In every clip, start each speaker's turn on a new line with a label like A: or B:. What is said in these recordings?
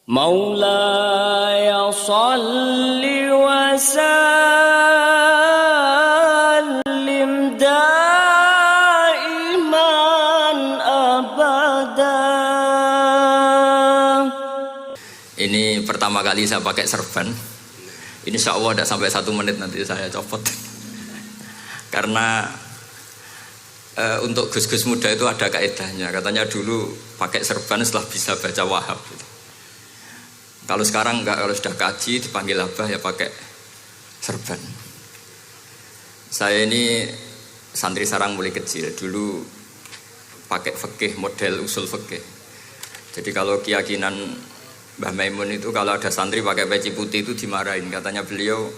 A: مولاي صل وسلم دائما أبدا.
B: Ini pertama kali saya pakai serban. Insya Allah tidak sampai 1 menit nanti saya copot. Karena untuk gus-gus muda itu ada kaedahnya. Katanya dulu pakai serban setelah bisa baca Wahab. Kalau sekarang enggak, kalau sudah kaji dipanggil abah ya pakai serban. Saya ini santri sarang mulai kecil. Dulu pakai fikih, model usul fikih. Jadi kalau keyakinan Mbah Maimun itu kalau ada santri pakai peci putih itu dimarahin. Katanya beliau,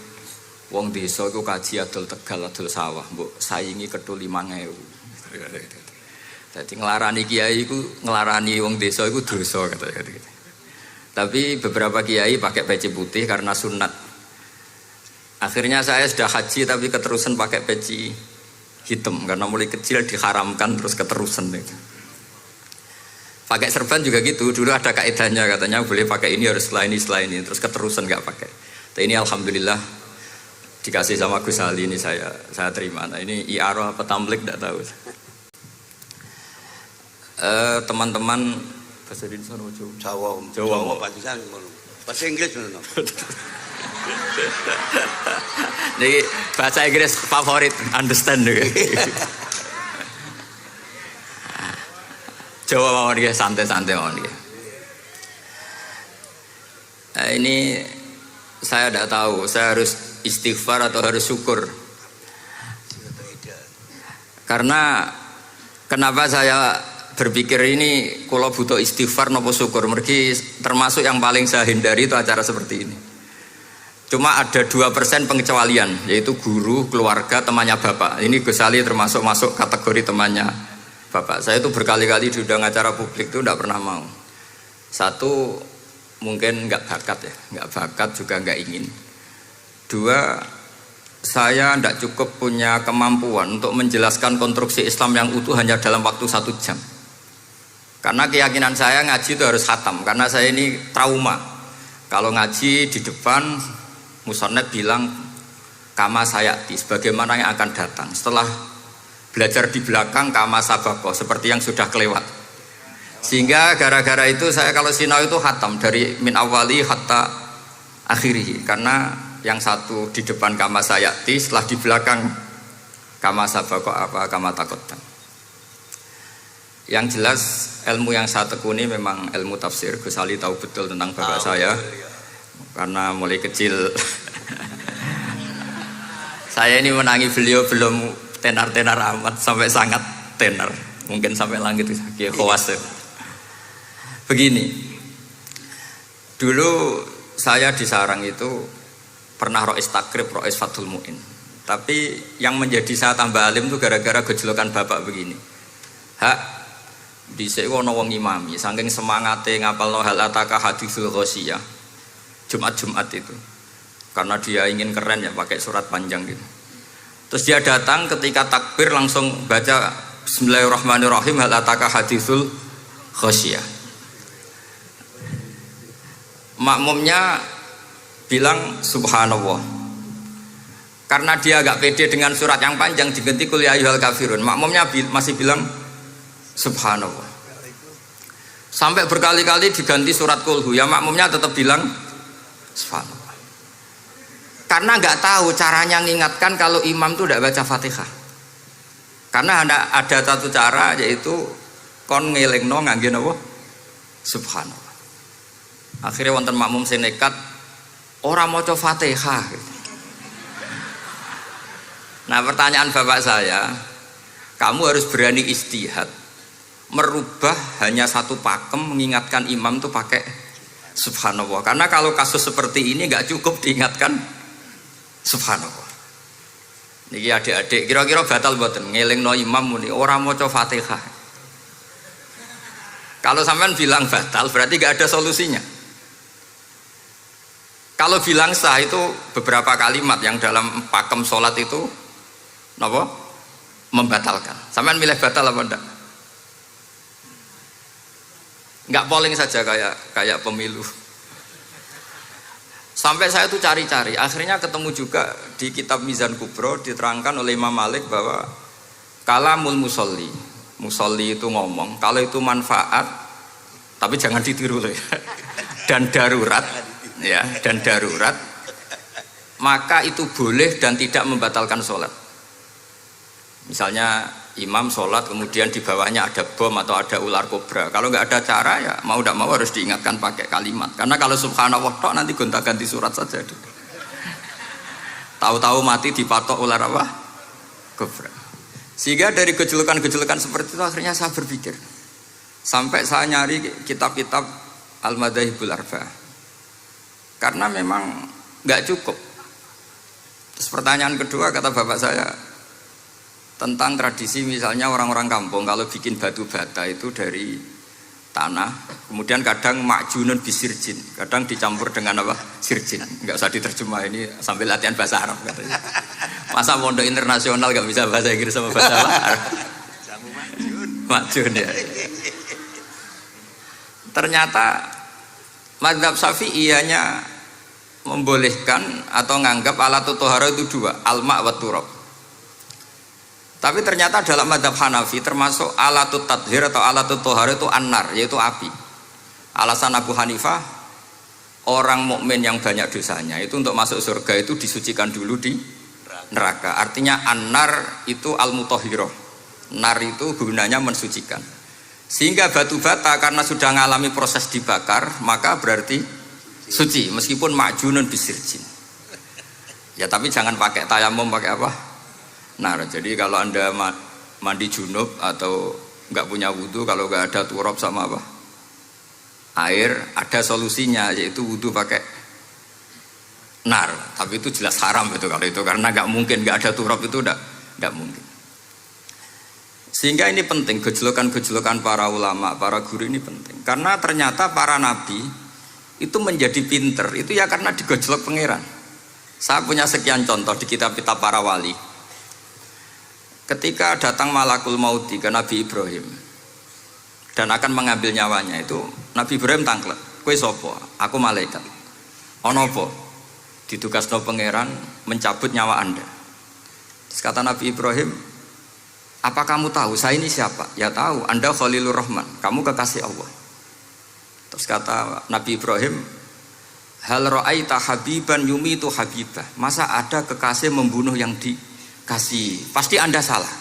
B: wong desa itu kaji adol Tegal, adol sawah, mbok saingi ketul 5.000. Jadi ngelarani kiai itu, ngelarani wong desa itu dosa kata. Tapi beberapa kiai pakai peci putih karena sunat. Akhirnya saya sudah haji tapi keterusan pakai peci hitam karena mulai kecil diharamkan terus keterusan itu. Pakai serban juga gitu, dulu ada kaedahnya katanya boleh pakai ini harus setelah ini terus keterusan nggak pakai. Tapi ini alhamdulillah dikasih sama Gus Ali ini saya terima. Nah ini IARO apa tamlik tidak tahu. Teman-teman bahasa Indonesia Jawa
C: bahasa Inggris ngono.
B: Jadi bahasa Inggris favorit, understand juga. Jawa mawon dia santai-santai mawon dia. Nah, ini saya tidak tahu, saya harus istighfar atau harus syukur. Karena kenapa saya berpikir ini kalau butuh istighfar nopo syukur, mergi termasuk yang paling saya hindari itu acara seperti ini. Cuma ada 2% pengecualian, yaitu guru, keluarga, temannya bapak. Ini Gus Ali termasuk masuk kategori temannya bapak. Saya itu berkali-kali diundang acara publik itu tidak pernah mau. Satu, mungkin nggak bakat ya, nggak bakat juga nggak ingin. 2, saya tidak cukup punya kemampuan untuk menjelaskan konstruksi Islam yang utuh hanya dalam waktu 1 jam. Karena keyakinan saya ngaji itu harus khatam. Karena saya ini trauma. Kalau ngaji di depan, musannaf bilang kama sayati, sebagaimana yang akan datang. Setelah belajar di belakang kama sabako, seperti yang sudah kelewat. Sehingga gara-gara itu saya kalau sinau itu khatam dari min awali hatta akhiri. Karena yang satu di depan kama sayati, setelah di belakang kama sabako apa kama takotan. Yang jelas ilmu yang saya tekuni memang ilmu tafsir. Gus Ali tahu betul tentang bapak saya karena mulai kecil saya ini menangi beliau belum tenar-tenar amat sampai sangat tenar, mungkin sampai langit kayak khawas. Begini, dulu saya di sarang itu pernah rois takrib, rois fathul mu'in. Tapi yang menjadi saya tambah alim itu gara-gara gejolokan bapak begini. Hak dhisik ana wong imami saking semangate ngapalno hal ataka hadisul ghasyiyah Jumat itu karena dia ingin keren ya pakai surat panjang gitu. Terus dia datang ketika takbir langsung baca bismillahirrahmanirrahim hal ataka hadisul ghasyiyah. Makmumnya bilang subhanallah. Karena dia agak pede dengan surat yang panjang diganti qul ya ayyuhal kafirun. Makmumnya masih bilang subhanallah. Sampai berkali-kali diganti surat kulhu, ya makmumnya tetap bilang subhanallah. Karena nggak tahu caranya mengingatkan kalau imam itu tidak baca Fatihah. Karena ada satu cara yaitu kon ngelingno ngangge napa? Subhanallah. Akhirnya wonten makmum sing nekat ora maca Fatihah. Nah, pertanyaan bapak saya, kamu harus berani ijtihad. Merubah hanya satu pakem mengingatkan imam itu pakai subhanallah. Karena kalau kasus seperti ini nggak cukup diingatkan subhanallah. Niki adik-adik kira-kira batal mboten ngelingno imam muni ora maca Fatihah. Kalau sampean bilang batal berarti nggak ada solusinya. Kalau bilang sah itu beberapa kalimat yang dalam pakem sholat itu napa? Membatalkan. Sampean milih batal apa enggak? Enggak polling saja kayak pemilu. Sampai saya tuh cari-cari, akhirnya ketemu juga di kitab Mizan Kubro diterangkan oleh Imam Malik bahwa kalamul musolli, musolli itu ngomong, kalau itu manfaat, tapi jangan ditiru loh ya, dan darurat, ya, dan darurat, maka itu boleh dan tidak membatalkan sholat. Misalnya imam sholat kemudian di bawahnya ada bom atau ada ular kobra, kalau nggak ada cara ya mau tidak mau harus diingatkan pakai kalimat, karena kalau subhanallah tok nanti gonta-ganti surat saja. Tahu-tahu mati dipatok ular apa? Kobra. Sehingga dari gejolukan-gejolukan seperti itu akhirnya saya berpikir, sampai saya nyari kitab-kitab Al-Madzhabul Arba'ah, karena memang nggak cukup. Terus pertanyaan kedua kata bapak saya tentang tradisi, misalnya orang-orang kampung kalau bikin batu bata itu dari tanah, kemudian kadang makjunun bisirjin, kadang dicampur dengan apa? Sirjin. Nggak usah diterjemah, ini sambil latihan bahasa Arab katanya. Masa pondok internasional nggak bisa bahasa Inggris sama bahasa Arab? Makjun ya. Ternyata mazhab Syafi'i ianya membolehkan atau nganggap alatut tohara itu dua, al-ma' wa turab. Tapi ternyata dalam mazhab Hanafi termasuk alatut tathhir atau alatut tohara itu an-nar, yaitu api. Alasan Abu Hanifah, orang mukmin yang banyak dosanya itu untuk masuk surga itu disucikan dulu di neraka. Artinya an-nar itu al-mutahhirah. Nar itu gunanya mensucikan. Sehingga batu bata karena sudah mengalami proses dibakar, maka berarti suci meskipun ma'junun bisirjin. Ya tapi jangan pakai tayamum, pakai apa? Nah, jadi kalau Anda mandi junub atau nggak punya wudhu, kalau nggak ada turab sama apa? Air, ada solusinya, yaitu wudhu pakai nar. Tapi itu jelas haram itu kalau itu, karena nggak mungkin nggak ada turab, itu nggak mungkin. Sehingga ini penting, gejolokan-gejolokan para ulama, para guru ini penting. Karena ternyata para nabi itu menjadi pinter, itu ya karena digojlok pangeran. Saya punya sekian contoh di kitab-kitab para wali. Ketika datang malakul mauti ke Nabi Ibrahim dan akan mengambil nyawanya, itu Nabi Ibrahim tangklet, kowe sapa? Aku malaikat. Ono apa? Ditugasno pangeran mencabut nyawa Anda. Terus kata Nabi Ibrahim, apa kamu tahu saya ini siapa? Ya tahu, Anda Khalilur Rahman, kamu kekasih Allah. Terus kata Nabi Ibrahim, hal ra'aita habiban yumitu habibah, masa ada kekasih membunuh yang dikasih? Pasti Anda salah.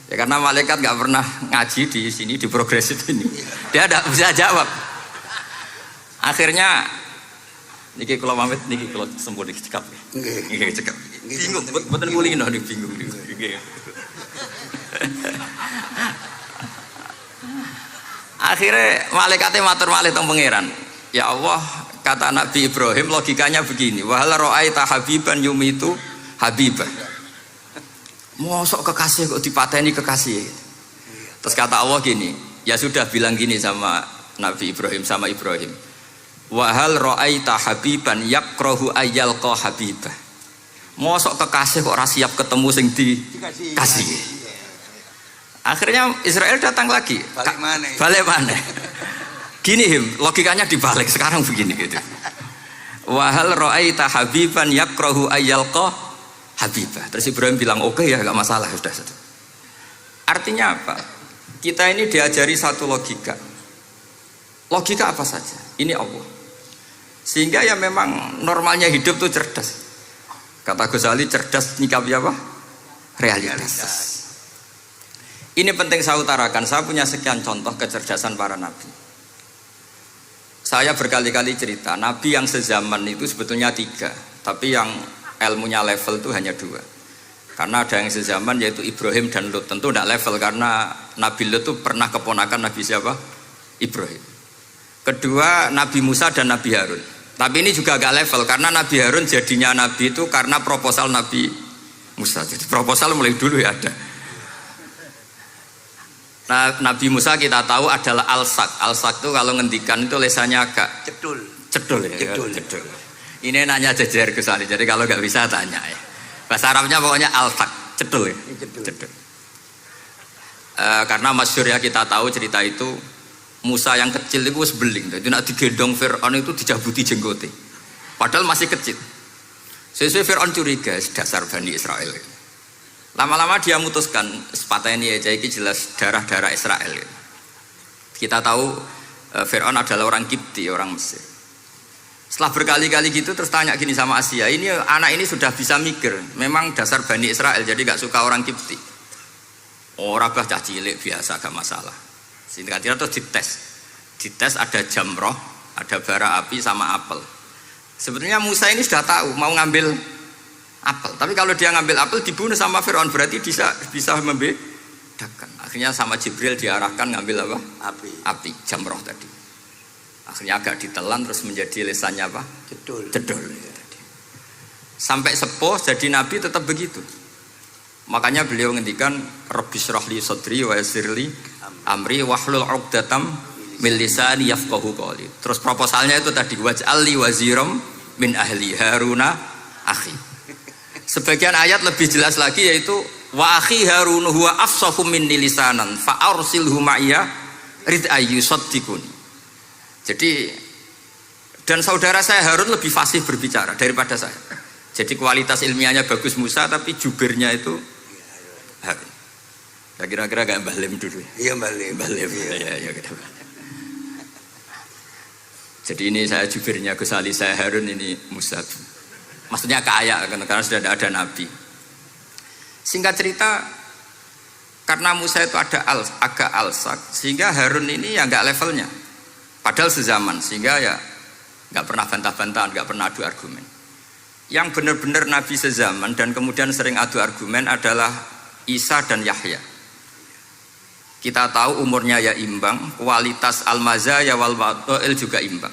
B: Ya karena malaikat nggak pernah ngaji di sini, di progresif ini, dia tidak bisa jawab. Akhirnya niki kalau pamit, niki kalau sembuh niki cekap, niki cekap, bingung, betul kulino nih bingung nih. Akhirnya malaikatnya matur malih teng pangeran. Ya Allah, kata Nabi Ibrahim logikanya begini, wahal ra'aita habiban yumitu habibah. Mosok kekasih kok dipateni kekasih. Terus kata Allah gini, ya sudah bilang gini sama Nabi Ibrahim, sama Ibrahim. Wahal ra'aita habiban yakrahu ayyalqa habibah. Mosok kekasih kok ora siap ketemu sing dikasih. Akhirnya Israel datang lagi. Balik mana? Gini logikanya dibalik sekarang begini gitu. Wahal ra'aita habiban yakrahu ayyalqa habibah. Terus Ibrahim bilang oke ya, gak masalah, sudah. Artinya apa? Kita ini diajari satu logika. Logika apa saja? Ini Allah. Sehingga ya memang normalnya hidup tuh cerdas. Kata Ghazali, cerdas nyikapi apa? Realitas. Ini penting saya utarakan. Saya punya sekian contoh kecerdasan para nabi. Saya berkali-kali cerita, nabi yang sezaman itu sebetulnya 3, tapi yang ilmunya level itu hanya 2. Karena ada yang sezaman yaitu Ibrahim dan Lut. Tentu tidak level karena Nabi Lut itu pernah keponakan Nabi siapa? Ibrahim. Kedua Nabi Musa dan Nabi Harun. Tapi ini juga agak level karena Nabi Harun jadinya Nabi itu karena proposal Nabi Musa. Jadi proposal mulai dulu ya ada. Nah, Nabi Musa kita tahu adalah al-sak. Al-sak itu kalau ngendikan itu lesannya agak cedul ya. Cedul. Ini nanya jejer ke sana. Jadi kalau nggak bisa tanya ya. Bahasa Arabnya pokoknya al-sak, cedul ya. Cedul. Karena masyhur ya kita tahu cerita itu Musa yang kecil itu sebeling. Itu nak digendong Fir'aun itu dijabuti jenggote. Padahal masih kecil. Sesuai Fir'aun curiga dasar Bani Israel. Lama-lama dia memutuskan sepatah ini aja ini jelas darah-darah Israel. Kita tahu Fir'aun adalah orang Kipti, orang Mesir. Setelah berkali-kali gitu terus tanya gini sama Asia, ini anak ini sudah bisa mikir, memang dasar Bani Israel jadi gak suka orang Kipti. Orang bah cah cilik biasa gak masalah. Singkatnya terus dites ada jamroh, ada bara api sama apel. Sebetulnya Musa ini sudah tahu mau ngambil apel, tapi kalau dia ngambil apel dibunuh sama Fir'aun berarti bisa membedakan. Akhirnya sama Jibril diarahkan ngambil apa? Api jamroh tadi. Akhirnya agak ditelan terus menjadi lesannya apa? Jedul. Sampai sepuh jadi nabi tetap begitu. Makanya beliau ngendikan Rabbis rahli sadri wa yassirli amri wahlul 'uqdatam min lisani yafqahu qawli. Terus proposalnya itu tadi waj'alli waziram min ahli Haruna akhi. Sebagian ayat lebih jelas lagi yaitu wa akhi Harun huwa afsahu minni lisanan fa arsilhu ma'iya rid ayyusaddiquni. Jadi dan saudara saya Harun lebih fasih berbicara daripada saya. Jadi kualitas ilmiahnya bagus Musa tapi jubirnya itu Harun. Ya kira-kira kayak Mbah Lim dulu.
C: Iya Mbah Lim.
B: Ya. Jadi ini saya jubirnya Gus Ali, saya Harun, ini Musa. Maksudnya kaya karena sudah ada nabi. Singkat cerita karena Musa itu agak alsak sehingga Harun ini ya nggak levelnya. Padahal sezaman sehingga ya nggak pernah bantah-bantahan, nggak pernah adu argumen. Yang benar-benar nabi sezaman dan kemudian sering adu argumen adalah Isa dan Yahya. Kita tahu umurnya ya imbang, kualitas al-mazaya wal wa'il juga imbang.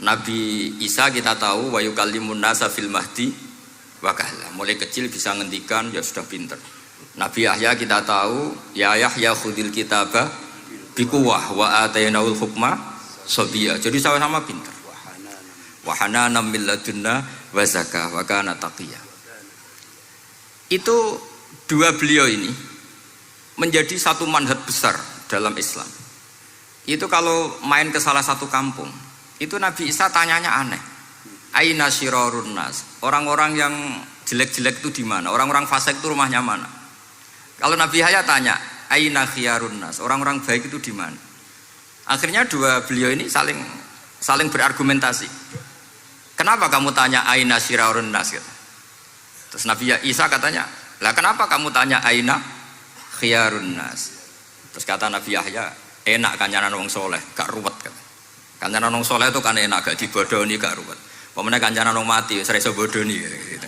B: Nabi Isa kita tahu wa yukallimun nasa fil mahdi wa kahla. Mulai kecil bisa ngendikan ya sudah pinter. Nabi Yahya kita tahu ya Yahya khudil kitaba biquwah wa atainaul hukma sabiyya. Jadi sama-sama pinter. Wa hanana min ladunna wa zakah wa kana taqiyya. Itu dua beliau ini menjadi satu manhaj besar dalam Islam. Itu kalau main ke salah satu kampung, itu Nabi Isa tanyanya aneh. Aina syirarun nas? Orang-orang yang jelek-jelek itu di mana? Orang-orang fasik itu rumahnya mana? Kalau Nabi Yahya tanya, aina khiyarun nas? Orang-orang baik itu di mana? Akhirnya dua beliau ini saling berargumentasi. Kenapa kamu tanya aina syirarun nas? Terus Nabi Isa katanya, lah kenapa kamu tanya aina khiyarun nas? Terus kata Nabi Yahya, enak kancanan wong soleh, gak ruwet kan. Kancanan wong soleh itu kan enak, gak dibodoni, gak ruwet. Pemene kancanan wong mati, sering iso bodoni gitu.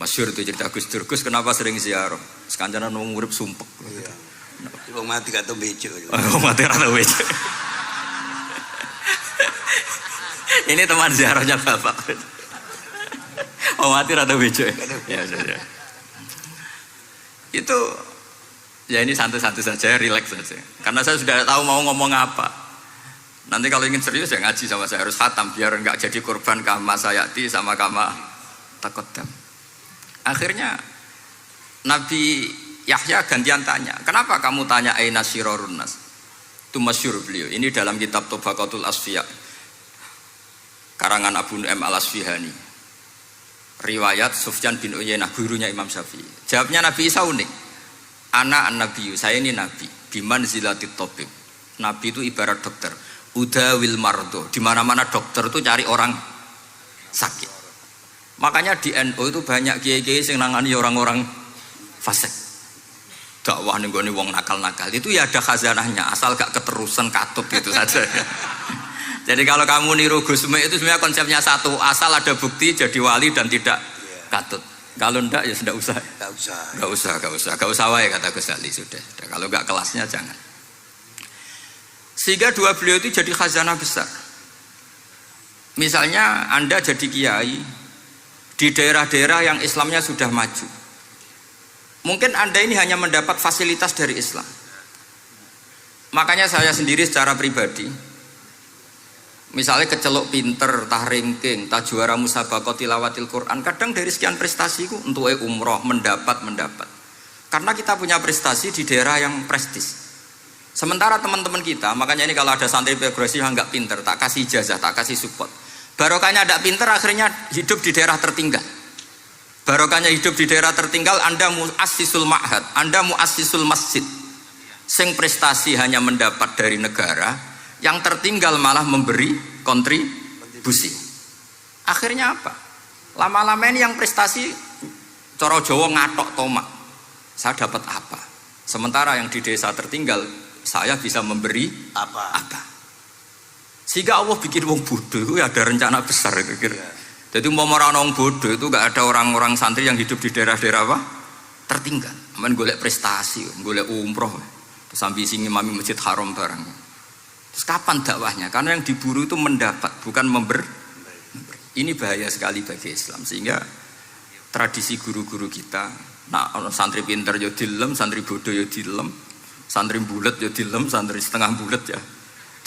B: Masyhur itu cerita Gus Dur, Gus kenapa sering ziarah? Kancanan wong urip sumpek.
C: Iya. Wong mati gak tau bejo.
B: Wong mati ora tau bejo. Ini teman ziarahnya Bapak. Wong mati ora tau bejo. Ya. Itu ya ini santai-santai saja, rileks saja. Karena saya sudah tahu mau ngomong apa. Nanti kalau ingin serius ya ngaji sama saya, harus khatam biar enggak jadi korban kama sayati sama kama takodam. Akhirnya Nabi Yahya gantian tanya, kenapa kamu tanya aina syirarun nas? Itu masyhur beliau. Ini dalam kitab Tabaqatul Asfiya karangan Abu Nu'aim al-Asfihani. Riwayat Sufyan bin Uyainah, gurunya Imam Syafi'i. Jawabnya Nabi Isa unik. Ana an-nabiyyu, saya ini nabi. Biman zilatit tabib. Nabi itu ibarat dokter. Udawil mardo. Di mana-mana dokter itu cari orang sakit. Makanya di NU itu banyak kiai-kiai yang nangani orang-orang fasik. Dakwah ning gone wong nakal-nakal. Itu ya ada khazanahnya, asal gak keterusan katut gitu saja. Jadi kalau kamu niru Gusme itu sebenarnya konsepnya satu, asal ada bukti jadi wali dan tidak katut. Kalau enggak ya sudah usah. Gak usah wae kata Gus Ali sudah. Kalau enggak kelasnya jangan. Sehingga dua beliau itu jadi khazanah besar. Misalnya Anda jadi kiai di daerah-daerah yang Islamnya sudah maju. Mungkin Anda ini hanya mendapat fasilitas dari Islam. Makanya saya sendiri secara pribadi misalnya kecelok pinter, tah ranking, tah juara musabaqah tilawatil Quran, kadang dari sekian prestasiku untuk umroh mendapat. Karena kita punya prestasi di daerah yang prestis. Sementara teman-teman kita, makanya ini kalau ada santri progresif yang nggak pinter, tak kasih ijazah, tak kasih support. Barokahnya tidak pinter, akhirnya hidup di daerah tertinggal. Barokahnya hidup di daerah tertinggal, Anda muassisul ma'had, Anda muassisul masjid. Sing prestasi hanya mendapat dari negara, yang tertinggal malah memberi kontribusi. Akhirnya apa? Lama-lama ini yang prestasi coro Jawa ngatok tomak. Saya dapat apa? Sementara yang di desa tertinggal, saya bisa memberi apa? Sehingga Allah bikin wong bodoh itu ada rencana besar itu kira. Jadi mau orang bodoh itu gak ada orang-orang santri yang hidup di daerah-daerah apa? Tertinggal. Aman golek prestasi, golek umroh. Terus sambil sing imami Masjid Haram barang. Terus kapan dakwahnya? Karena yang diburu itu mendapat, bukan memberi. Ini bahaya sekali bagi Islam. Sehingga tradisi guru-guru kita, nah santri pinter ya dilem, santri bodoh ya dilem, santri bulet ya dilem, santri setengah bulet ya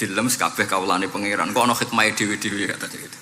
B: dilem, sekabeh kaulane pangeran. Kok ana hikmah dhewe-dhewe kata gitu.